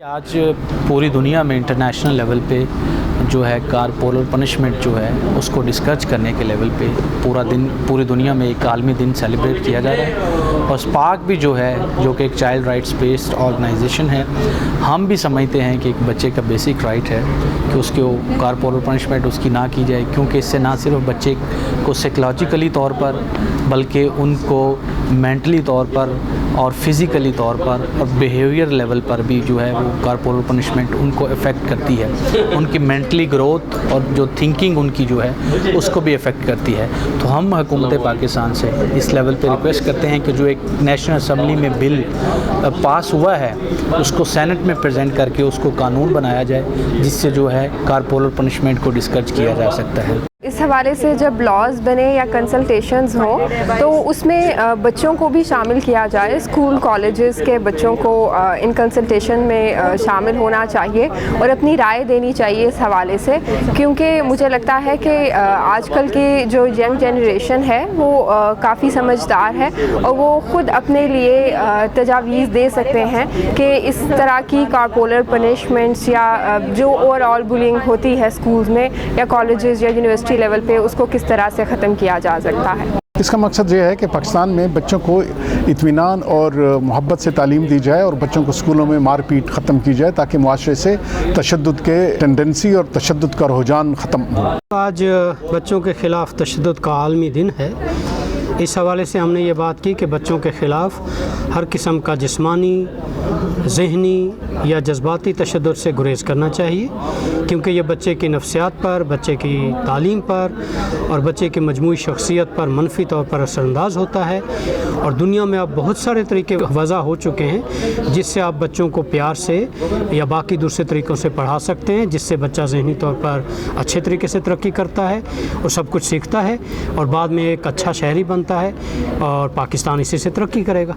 آج پوری دنیا میں انٹرنیشنل لیول پہ جو ہے کارپولر پنشمنٹ جو ہے اس کو ڈسکرچ کرنے کے لیول پہ پوری دنیا میں ایک عالمی دن سیلیبریٹ کیا جا رہا ہے، اور اسپارک بھی جو ہے جو کہ ایک چائلڈ رائٹس بیسڈ آرگنائزیشن ہے، ہم بھی سمجھتے ہیں کہ ایک بچے کا بیسک رائٹ ہے کہ اس کو کارپولر پنشمنٹ اس کی نہ کی جائے، کیونکہ اس سے نہ صرف بچے کو سائیکلوجیکلی طور پر بلکہ ان کو مینٹلی طور پر اور فزیکلی طور پر اور بیہیویئر لیول پر بھی جو ہے وہ کارپولر پنشمنٹ ان کو افیکٹ کرتی ہے، ان کی مینٹلی گروتھ اور جو تھنکنگ ان کی جو ہے اس کو بھی افیکٹ کرتی ہے۔ تو ہم حکومت پاکستان سے اس لیول پہ ریکویسٹ کرتے ہیں کہ جو ایک نیشنل اسمبلی میں بل پاس ہوا ہے اس کو سینٹ میں پریزنٹ کر کے اس کو قانون بنایا جائے، جس سے جو ہے کارپولر پنشمنٹ کو ڈسکرچ کیا جا سکتا ہے۔ اس حوالے سے جب لاز بنے یا کنسلٹیشنز ہوں تو اس میں بچوں کو بھی شامل کیا جائے، اسکول کالجز کے بچوں کو ان کنسلٹیشن میں شامل ہونا چاہیے اور اپنی رائے دینی چاہیے اس حوالے سے، کیونکہ مجھے لگتا ہے کہ آج کل کی جو ینگ جنریشن ہے وہ کافی سمجھدار ہے اور وہ خود اپنے لیے تجاویز دے سکتے ہیں کہ اس طرح کی کارپولر پنشمنٹس یا جو اوور آل بلنگ ہوتی ہے اسکولز میں یا کالجز یا یونیورسٹی لیول پہ اس کو کس طرح سے ختم کیا جا سکتا ہے۔ اس کا مقصد یہ ہے کہ پاکستان میں بچوں کو اطمینان اور محبت سے تعلیم دی جائے اور بچوں کو اسکولوں میں مار پیٹ ختم کی جائے تاکہ معاشرے سے تشدد کے ٹینڈنسی اور تشدد کا رجحان ختم ہو۔ آج بچوں کے خلاف تشدد کا عالمی دن ہے، اس حوالے سے ہم نے یہ بات کی کہ بچوں کے خلاف ہر قسم کا جسمانی، ذہنی یا جذباتی تشدد سے گریز کرنا چاہیے، کیونکہ یہ بچے کی نفسیات پر، بچے کی تعلیم پر اور بچے کی مجموعی شخصیت پر منفی طور پر اثر انداز ہوتا ہے، اور دنیا میں اب بہت سارے طریقے وضع ہو چکے ہیں جس سے آپ بچوں کو پیار سے یا باقی دوسرے طریقوں سے پڑھا سکتے ہیں، جس سے بچہ ذہنی طور پر اچھے طریقے سے ترقی کرتا ہے اور سب کچھ سیکھتا ہے اور بعد میں ایک اچھا شہری بنتا ہے اور پاکستان اسی سے ترقی کرے گا۔